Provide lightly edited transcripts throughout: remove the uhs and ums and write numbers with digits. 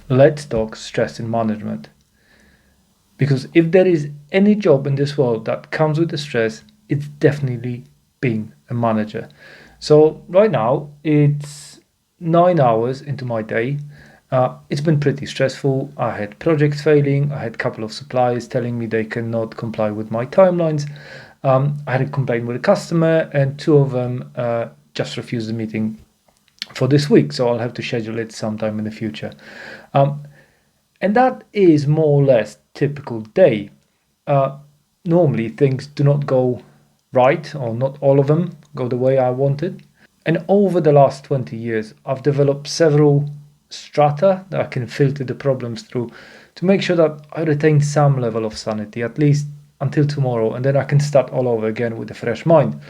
Let's talk stress in management. Because if there is any job in this world that comes with the stress, it's definitely being a manager. So right now it's 9 hours into my day. It's been pretty stressful. I had projects failing. I had a couple of suppliers telling me they cannot comply with my timelines. I had a complaint with a customer, and two of them just refused the meeting for this week. So I'll have to schedule it sometime in the future. Um, and that is more or less typical day. Uh, Normally things do not go right, or not all of them go the way I wanted. And over the last 20 years, I've developed several strata that I can filter the problems through to make sure that I retain some level of sanity, at least until tomorrow, and then I can start all over again with a fresh mind.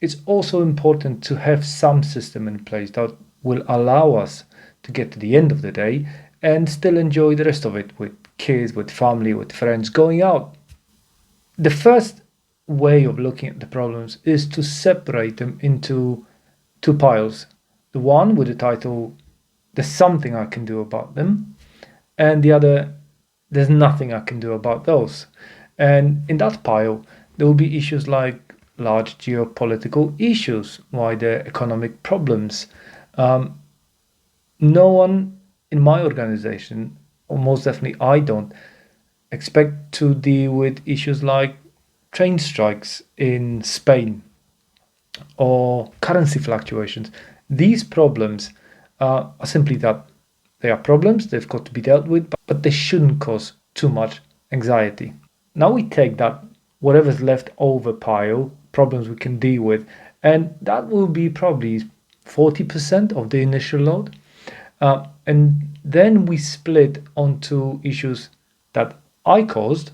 It's also important to have some system in place that will allow us to get to the end of the day and still enjoy the rest of it with kids, with family, with friends, going out. The first way of looking at the problems is to separate them into two piles. The one with the title, There's something I can do about them, and the other, There's nothing I can do about those. And in that pile, there will be issues like large geopolitical issues, wider economic problems. Um, no one in my organization, or most definitely I don't, expect to deal with issues like train strikes in Spain or currency fluctuations. These problems are simply that they are problems, they've got to be dealt with, but they shouldn't cause too much anxiety. Now we take that, whatever's left over pile, problems we can deal with, and that will be probably 40% of the initial load. And then we split onto issues that I caused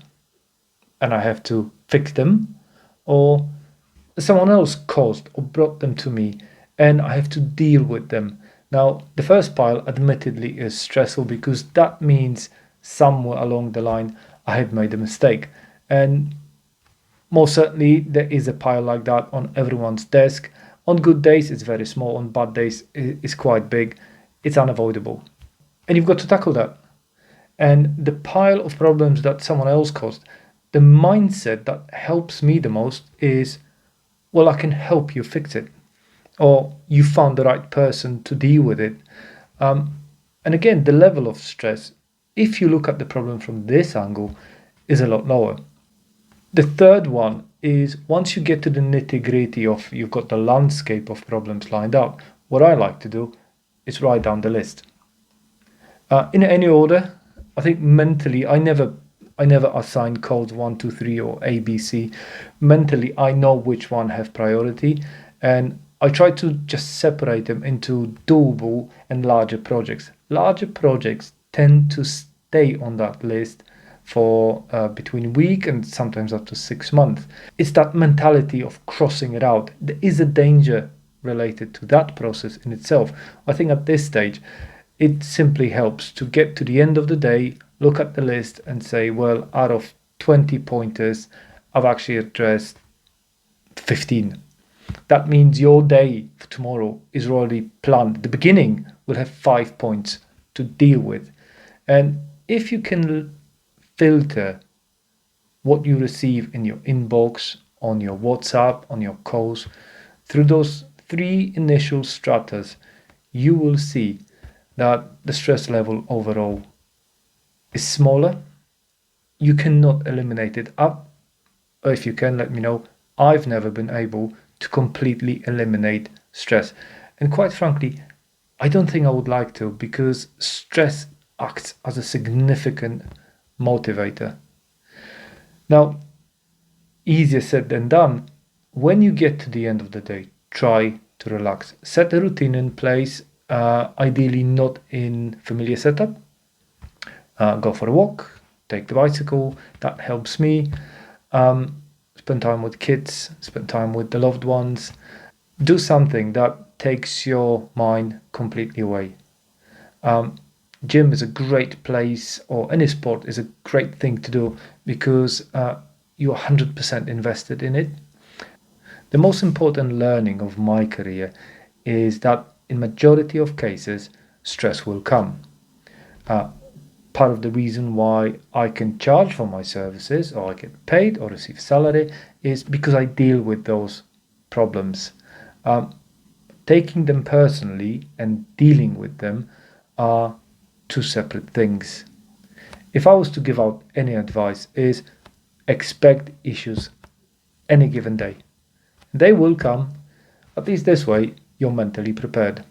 and I have to fix them, or someone else caused or brought them to me and I have to deal with them. Now, the first pile admittedly is stressful because that means somewhere along the line I have made a mistake. And most certainly there is a pile like that on everyone's desk. On good days, it's very small. On bad days, it's quite big. It's unavoidable. And you've got to tackle that. And the pile of problems that someone else caused, the mindset that helps me the most is, well, I can help you fix it, or you found the right person to deal with it. Um, and again, the level of stress, if you look at the problem from this angle, is a lot lower. The third one is once you get to the nitty gritty of you've got the landscape of problems lined up, what I like to do is write down the list. In any order. I think mentally, I never assign codes 1, 2, 3 or ABC. Mentally, I know which one have priority, and I try to just separate them into doable and larger projects. Larger projects tend to stay on that list for between a week and sometimes up to 6 months. It's that mentality of crossing it out. There is a danger related to that process in itself. I think at this stage, it simply helps to get to the end of the day, look at the list, and say, well, out of 20 pointers, I've actually addressed 15. That means your day for tomorrow is already planned. The beginning will have 5 points to deal with. And if you can filter what you receive in your inbox, on your WhatsApp, on your calls, through those three initial stratas, you will see that the stress level overall is smaller. You cannot eliminate it up, or if you can, let me know. I've never been able to completely eliminate stress. And quite frankly, I don't think I would like to, because stress acts as a significant motivator. Now, easier said than done. When you get to the end of the day, try to relax. Set a routine in place, ideally not in familiar setup. Go for a walk, take the bicycle. That helps me. Spend time with kids, spend time with the loved ones. Do something that takes your mind completely away. Gym is a great place, or any sport is a great thing to do because you're 100% invested in it. The most important learning of my career is that in majority of cases, stress will come. part of the reason why I can charge for my services, or I get paid or receive salary, is because I deal with those problems. Taking them personally and dealing with them are two separate things. If I was to give out any advice, is expect issues any given day. They will come. At least this way you're mentally prepared.